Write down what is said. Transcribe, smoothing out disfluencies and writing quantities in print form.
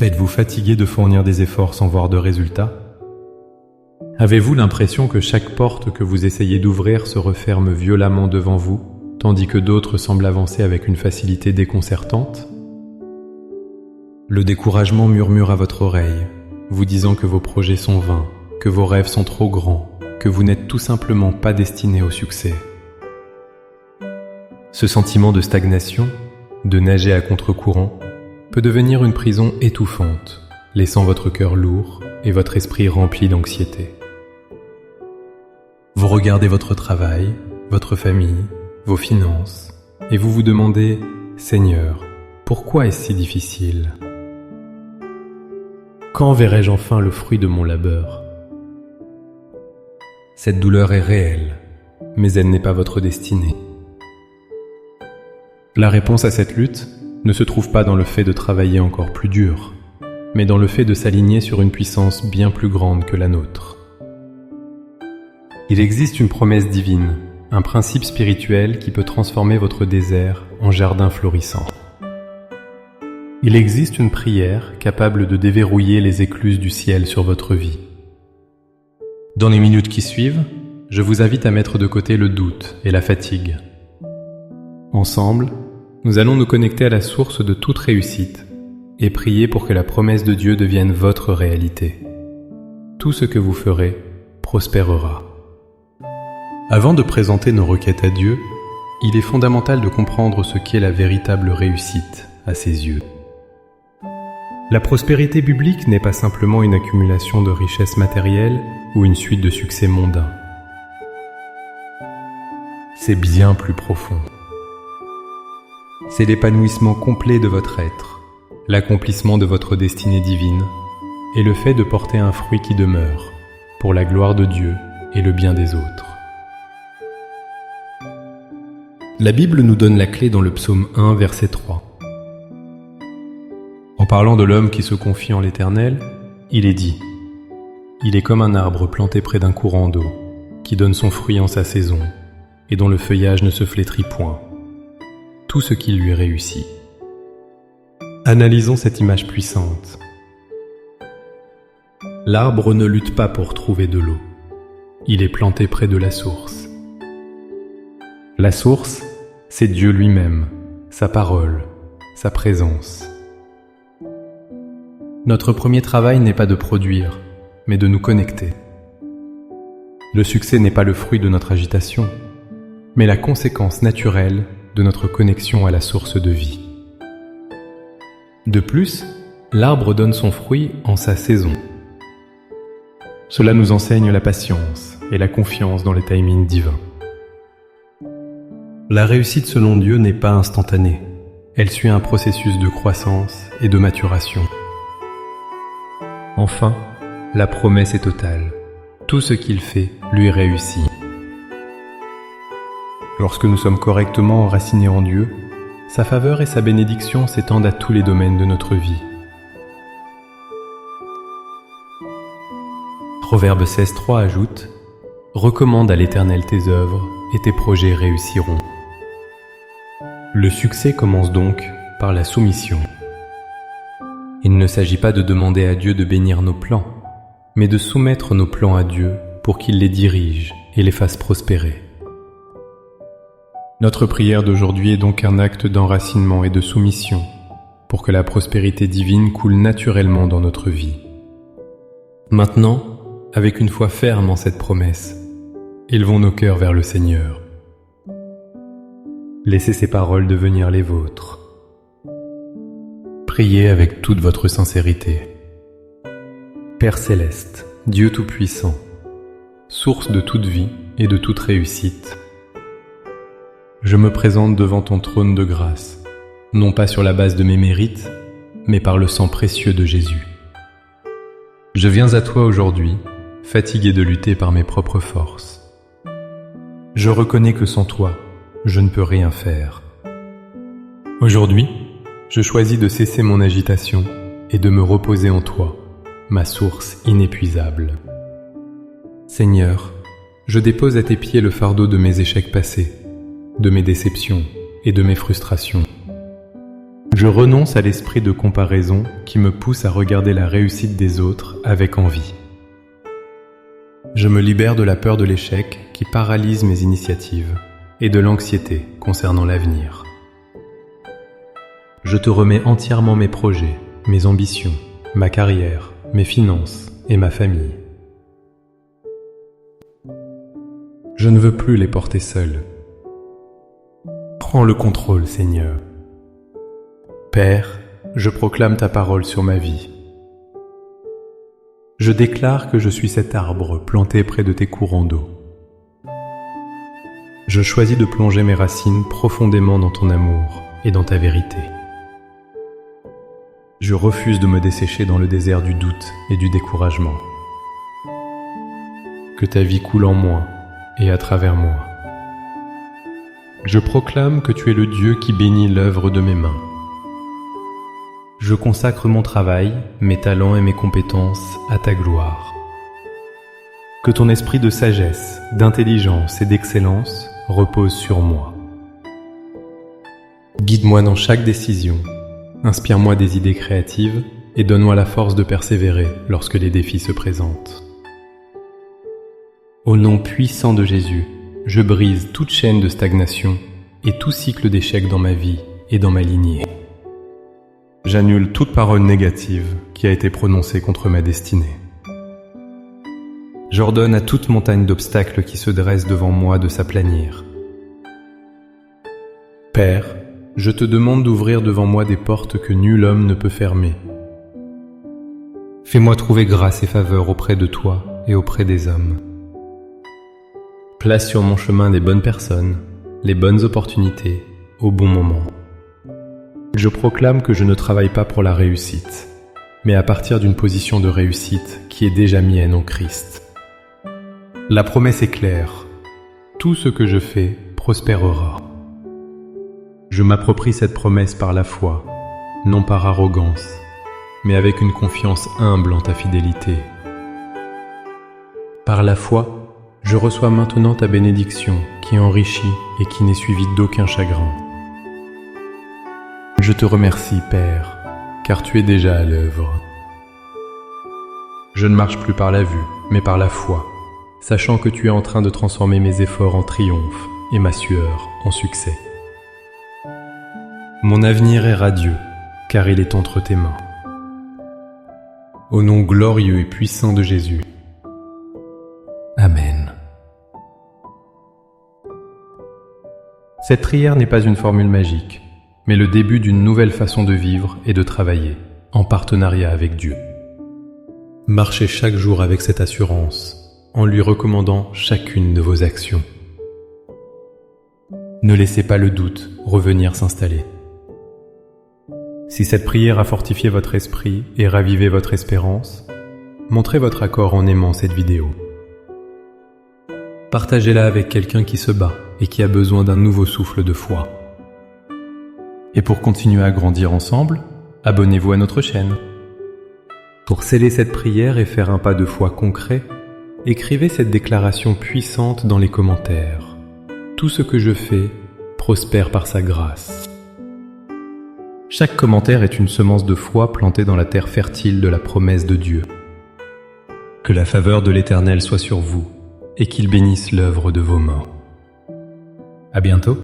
Êtes-vous fatigué de fournir des efforts sans voir de résultats? Avez-vous l'impression que chaque porte que vous essayez d'ouvrir se referme violemment devant vous, tandis que d'autres semblent avancer avec une facilité déconcertante? Le découragement murmure à votre oreille, vous disant que vos projets sont vains, que vos rêves sont trop grands, que vous n'êtes tout simplement pas destiné au succès. Ce sentiment de stagnation, de nager à contre-courant, peut devenir une prison étouffante, laissant votre cœur lourd et votre esprit rempli d'anxiété. Vous regardez votre travail, votre famille, vos finances, et vous vous demandez « Seigneur, pourquoi est-ce si difficile ? Quand verrai-je enfin le fruit de mon labeur ?» Cette douleur est réelle, mais elle n'est pas votre destinée. La réponse à cette lutte ne se trouve pas dans le fait de travailler encore plus dur, mais dans le fait de s'aligner sur une puissance bien plus grande que la nôtre. Il existe une promesse divine, un principe spirituel qui peut transformer votre désert en jardin florissant. Il existe une prière capable de déverrouiller les écluses du ciel sur votre vie. Dans les minutes qui suivent, je vous invite à mettre de côté le doute et la fatigue. Ensemble, nous allons nous connecter à la source de toute réussite et prier pour que la promesse de Dieu devienne votre réalité. Tout ce que vous ferez prospérera. Avant de présenter nos requêtes à Dieu, il est fondamental de comprendre ce qu'est la véritable réussite à ses yeux. La prospérité biblique n'est pas simplement une accumulation de richesses matérielles ou une suite de succès mondains. C'est bien plus profond. C'est l'épanouissement complet de votre être, l'accomplissement de votre destinée divine et le fait de porter un fruit qui demeure, pour la gloire de Dieu et le bien des autres. La Bible nous donne la clé dans le psaume 1, verset 3. En parlant de l'homme qui se confie en l'Éternel, il est dit « Il est comme un arbre planté près d'un courant d'eau, qui donne son fruit en sa saison, et dont le feuillage ne se flétrit point. Tout ce qui lui réussit. » Analysons cette image puissante. L'arbre ne lutte pas pour trouver de l'eau. Il est planté près de la source. La source, c'est Dieu lui-même, sa parole, sa présence. Notre premier travail n'est pas de produire, mais de nous connecter. Le succès n'est pas le fruit de notre agitation, mais la conséquence naturelle de notre connexion à la source de vie. De plus, l'arbre donne son fruit en sa saison. Cela nous enseigne la patience et la confiance dans le timing divin. La réussite selon Dieu n'est pas instantanée. Elle suit un processus de croissance et de maturation. Enfin, la promesse est totale. Tout ce qu'il fait lui réussit. Lorsque nous sommes correctement enracinés en Dieu, sa faveur et sa bénédiction s'étendent à tous les domaines de notre vie. Proverbe 16.3 ajoute « Recommande à l'Éternel tes œuvres et tes projets réussiront. » Le succès commence donc par la soumission. Il ne s'agit pas de demander à Dieu de bénir nos plans, mais de soumettre nos plans à Dieu pour qu'il les dirige et les fasse prospérer. Notre prière d'aujourd'hui est donc un acte d'enracinement et de soumission pour que la prospérité divine coule naturellement dans notre vie. Maintenant, avec une foi ferme en cette promesse, élevons nos cœurs vers le Seigneur. Laissez ces paroles devenir les vôtres. Priez avec toute votre sincérité. Père céleste, Dieu Tout-Puissant, source de toute vie et de toute réussite, je me présente devant ton trône de grâce, non pas sur la base de mes mérites, mais par le sang précieux de Jésus. Je viens à toi aujourd'hui, fatigué de lutter par mes propres forces. Je reconnais que sans toi, je ne peux rien faire. Aujourd'hui, je choisis de cesser mon agitation et de me reposer en toi, ma source inépuisable. Seigneur, je dépose à tes pieds le fardeau de mes échecs passés, de mes déceptions et de mes frustrations. Je renonce à l'esprit de comparaison qui me pousse à regarder la réussite des autres avec envie. Je me libère de la peur de l'échec qui paralyse mes initiatives et de l'anxiété concernant l'avenir. Je te remets entièrement mes projets, mes ambitions, ma carrière, mes finances et ma famille. Je ne veux plus les porter seul. Prends le contrôle, Seigneur. Père, je proclame ta parole sur ma vie. Je déclare que je suis cet arbre planté près de tes courants d'eau. Je choisis de plonger mes racines profondément dans ton amour et dans ta vérité. Je refuse de me dessécher dans le désert du doute et du découragement. Que ta vie coule en moi et à travers moi. Je proclame que tu es le Dieu qui bénit l'œuvre de mes mains. Je consacre mon travail, mes talents et mes compétences à ta gloire. Que ton esprit de sagesse, d'intelligence et d'excellence repose sur moi. Guide-moi dans chaque décision, inspire-moi des idées créatives et donne-moi la force de persévérer lorsque les défis se présentent. Au nom puissant de Jésus, je brise toute chaîne de stagnation et tout cycle d'échec dans ma vie et dans ma lignée. J'annule toute parole négative qui a été prononcée contre ma destinée. J'ordonne à toute montagne d'obstacles qui se dresse devant moi de s'aplanir. Père, je te demande d'ouvrir devant moi des portes que nul homme ne peut fermer. Fais-moi trouver grâce et faveur auprès de toi et auprès des hommes. Place sur mon chemin les bonnes personnes, les bonnes opportunités, au bon moment. Je proclame que je ne travaille pas pour la réussite, mais à partir d'une position de réussite qui est déjà mienne en Christ. La promesse est claire, tout ce que je fais prospérera. Je m'approprie cette promesse par la foi, non par arrogance, mais avec une confiance humble en ta fidélité. Par la foi, je reçois maintenant ta bénédiction qui enrichit et qui n'est suivie d'aucun chagrin. Je te remercie, Père, car tu es déjà à l'œuvre. Je ne marche plus par la vue, mais par la foi, sachant que tu es en train de transformer mes efforts en triomphe et ma sueur en succès. Mon avenir est radieux, car il est entre tes mains. Au nom glorieux et puissant de Jésus. Amen. Cette prière n'est pas une formule magique, mais le début d'une nouvelle façon de vivre et de travailler, en partenariat avec Dieu. Marchez chaque jour avec cette assurance, en lui recommandant chacune de vos actions. Ne laissez pas le doute revenir s'installer. Si cette prière a fortifié votre esprit et ravivé votre espérance, montrez votre accord en aimant cette vidéo. Partagez-la avec quelqu'un qui se bat et qui a besoin d'un nouveau souffle de foi. Et pour continuer à grandir ensemble, abonnez-vous à notre chaîne. Pour sceller cette prière et faire un pas de foi concret, écrivez cette déclaration puissante dans les commentaires. Tout ce que je fais prospère par sa grâce. Chaque commentaire est une semence de foi plantée dans la terre fertile de la promesse de Dieu. Que la faveur de l'Éternel soit sur vous et qu'il bénisse l'œuvre de vos mains. À bientôt.